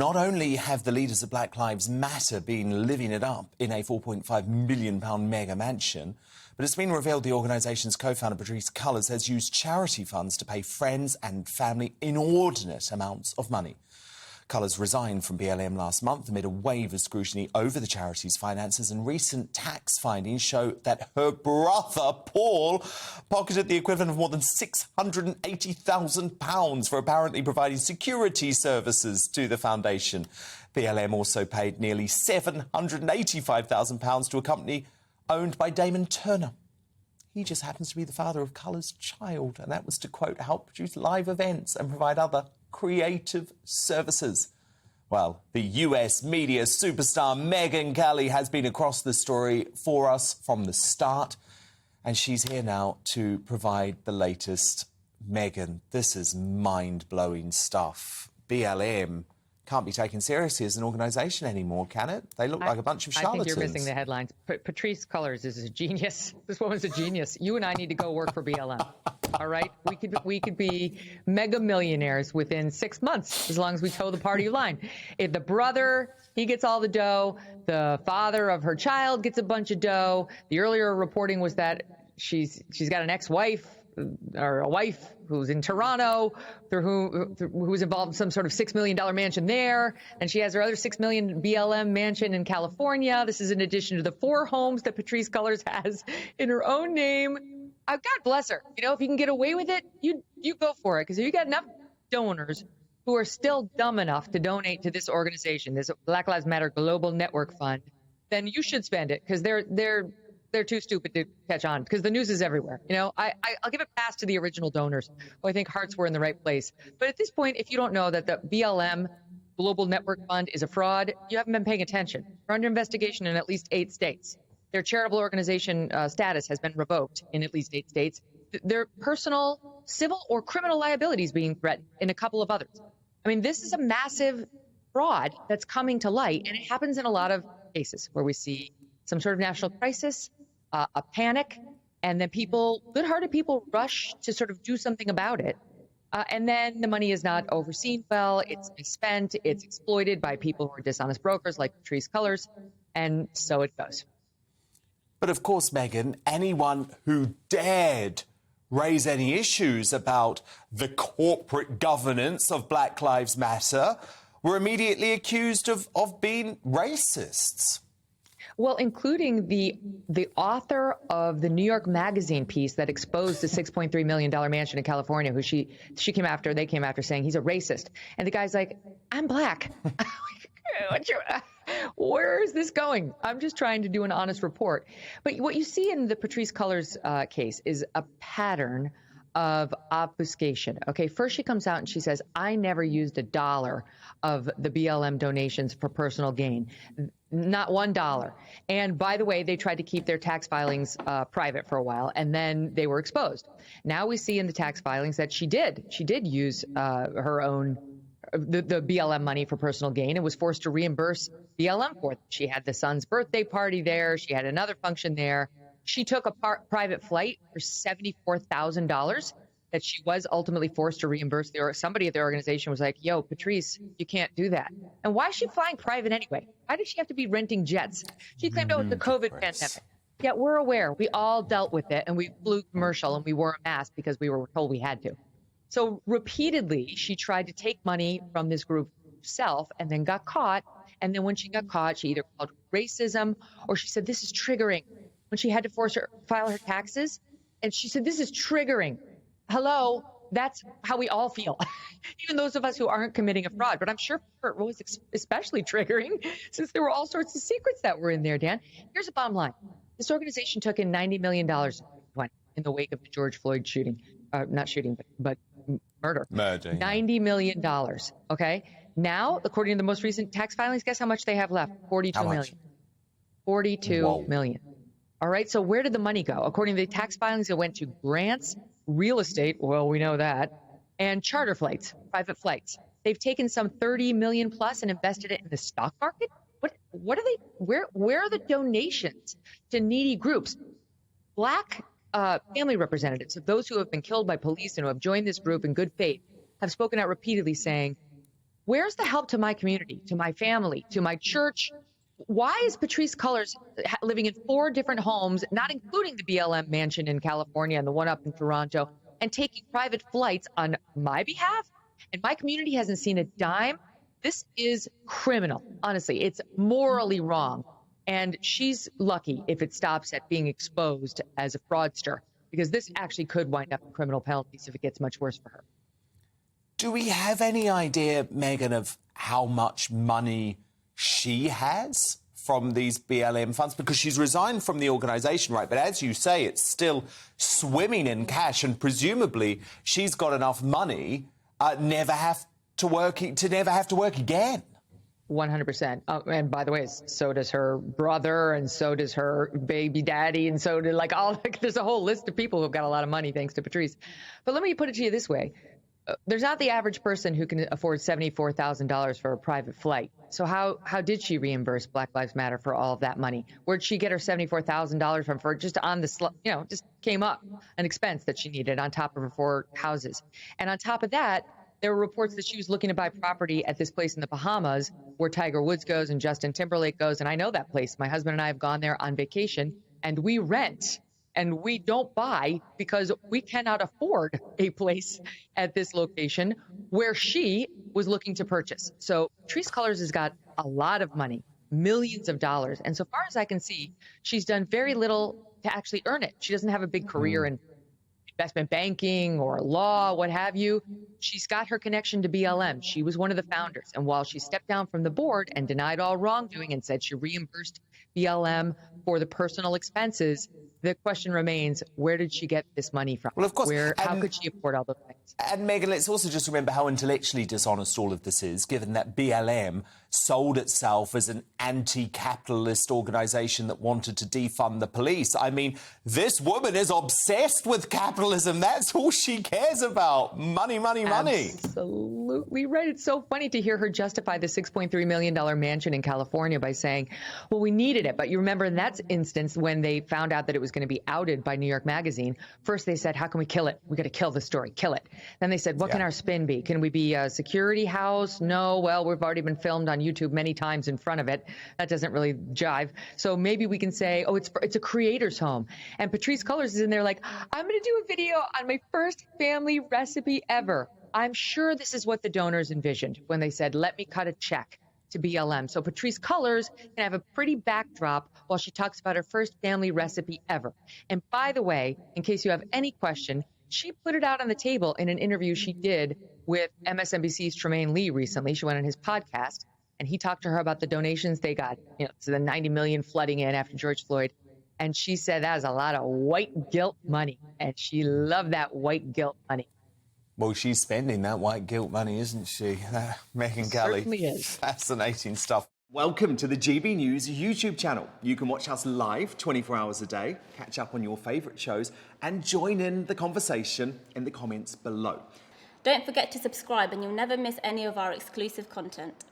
not only have the leaders of Black Lives Matter been living it up in a £4.5 million mega mansion, but it's been revealed the organisation's co-founder, Patrisse Cullors, has used charity funds to pay friends and family inordinate amounts of money. Cullors resigned from BLM last month amid a wave of scrutiny over the charity's finances, and recent tax findings show that her brother, Paul, pocketed the equivalent of more than £680,000 for apparently providing security services to the foundation. BLM also paid nearly £785,000 to a company owned by Damon Turner. He just happens to be the father of Cullors' child, and that was to, quote, help produce live events and provide other creative services. Well, the US media superstar Megyn Kelly has been across the story for us from the start, and she's here now to provide the latest. Megyn, this is mind-blowing stuff. BLM can't be taken seriously as an organisation anymore, can it? They look like a bunch of charlatans. I think you're missing the headlines. Patrisse Cullors is a genius. This woman's a genius. You and I need to go work for BLM. All right? We could be mega millionaires within 6 months, as long as we toe the party line. If the brother, he gets all the dough. The father of her child gets a bunch of dough. The earlier reporting was that she's got an ex-wife, or a wife who's in Toronto, who's involved in some sort of $6 million mansion there, and she has her other $6 million BLM mansion in California. This is in addition to the 4 homes that Patrisse Cullors has in her own name. God bless her. You know, if you can get away with it, you go for it, because if you got enough donors who are still dumb enough to donate to this organization, this Black Lives Matter Global Network Fund, then you should spend it, because they're too stupid to catch on, because the news is everywhere. You know, I'll give a pass to the original donors, who I think hearts were in the right place. But at this point, if you don't know that the BLM Global Network Fund is a fraud, you haven't been paying attention. They're under investigation in at least 8 states. Their charitable organization status has been revoked in at least 8 states. Their personal, civil, or criminal liabilities being threatened in a couple of others. I mean, this is a massive fraud that's coming to light, and it happens in a lot of cases where we see some sort of national crisis, a panic, and then good-hearted people rush to sort of do something about it. And then the money is not overseen well, it's misspent, it's exploited by people who are dishonest brokers like Patrisse Cullors, and so it goes. But of course, Megyn, anyone who dared raise any issues about the corporate governance of Black Lives Matter were immediately accused of being racists. Well, including the author of the New York Magazine piece that exposed the $6.3 million mansion in California, who they came after saying he's a racist. And the guy's like, I'm black. Where is this going? I'm just trying to do an honest report. But what you see in the Patrisse Cullors case is a pattern of obfuscation. Okay, first she comes out and she says, I never used $1 of the BLM donations for personal gain. Not $1. And by the way, they tried to keep their tax filings private for a while, and then they were exposed. Now we see in the tax filings that she did use her own the BLM money for personal gain and was forced to reimburse BLM for it. She had the son's birthday party there. She had another function there. She took a private flight for $74,000 that she was ultimately forced to reimburse. Somebody at the organization was like, yo, Patrisse, you can't do that. And why is she flying private anyway? Why did she have to be renting jets? She claimed it was the COVID pandemic. Yeah, we're aware. We all dealt with it, and we flew commercial, and we wore a mask because we were told we had to. So repeatedly, she tried to take money from this group herself and then got caught. And then when she got caught, she either called racism or she said, this is triggering. When she had to force her file her taxes, and she said, this is triggering. Hello, that's how we all feel. Even those of us who aren't committing a fraud. But I'm sure it was especially triggering since there were all sorts of secrets that were in there, Dan. Here's the bottom line. This organization took in $90 million in the wake of the George Floyd shooting. Not shooting, but murder. $90 million. Okay. Now, according to the most recent tax filings, guess how much they have left? $42 million. $42 million. All right. So where did the money go? According to the tax filings, it went to grants, real estate. Well, we know that. And charter flights, private flights. They've taken some 30 million plus and invested it in the stock market. What are they? Where are the donations to needy groups? Black family representatives of those who have been killed by police and who have joined this group in good faith have spoken out repeatedly saying, Where's the help to my community, to my family, to my church? Why is Patrisse Cullors living in 4 different homes, not including the BLM mansion in California and the one up in Toronto, and taking private flights on my behalf? And my community hasn't seen a dime. This is criminal. Honestly, it's morally wrong. And she's lucky if it stops at being exposed as a fraudster, because this actually could wind up in criminal penalties if it gets much worse for her. Do we have any idea, Megyn, of how much money she has from these BLM funds? Because she's resigned from the organisation, right? But as you say, it's still swimming in cash, and presumably she's got enough money never have to work again. 100%. And by the way, so does her brother, and so does her baby daddy, and so did there's a whole list of people who've got a lot of money thanks to Patrisse. But let me put it to you this way. There's not the average person who can afford $74,000 for a private flight. So how did she reimburse Black Lives Matter for all of that money? Where'd she get her $74,000 from for just on the, just came up an expense that she needed on top of her 4 houses. And on top of that, there were reports that she was looking to buy property at this place in the Bahamas where Tiger Woods goes and Justin Timberlake goes. And I know that place. My husband and I have gone there on vacation, and we rent. And we don't buy because we cannot afford a place at this location where she was looking to purchase. So Patrisse Cullors has got a lot of money, millions of dollars. And so far as I can see, she's done very little to actually earn it. She doesn't have a big career in investment banking or law, what have you. She's got her connection to BLM. She was one of the founders. And while she stepped down from the board and denied all wrongdoing and said she reimbursed BLM for the personal expenses, the question remains, where did she get this money from? Well, of course. How could she afford all those things? And Megyn, let's also just remember how intellectually dishonest all of this is, given that BLM sold itself as an anti-capitalist organisation that wanted to defund the police. I mean, this woman is obsessed with capitalism. That's all she cares about. Money, money, money. Absolutely right. It's so funny to hear her justify the $6.3 million mansion in California by saying, well, we needed it. But you remember in that instance when they found out that it was going to be outed by New York Magazine, first they said, how can we kill it? We got to kill the story, kill it. Then they said, what can our spin be? Can we be a security house? No, well, we've already been filmed on YouTube many times in front of it. That doesn't really jive. So maybe we can say, oh, it's a creator's home. And Patrisse Cullors is in there like, I'm going to do a video on my first family recipe ever. I'm sure this is what the donors envisioned when they said, let me cut a check to BLM. So Patrisse Cullors can have a pretty backdrop while she talks about her first family recipe ever. And by the way, in case you have any question, she put it out on the table in an interview she did with MSNBC's Tremaine Lee recently. She went on his podcast, and he talked to her about the donations they got, so the 90 million flooding in after George Floyd. And she said that was a lot of white guilt money, and she loved that white guilt money. Well, she's spending that white guilt money, isn't she? Megyn Kelly. Certainly is. Fascinating stuff. Welcome to the GB News YouTube channel. You can watch us live 24 hours a day, catch up on your favourite shows, and join in the conversation in the comments below. Don't forget to subscribe and you'll never miss any of our exclusive content.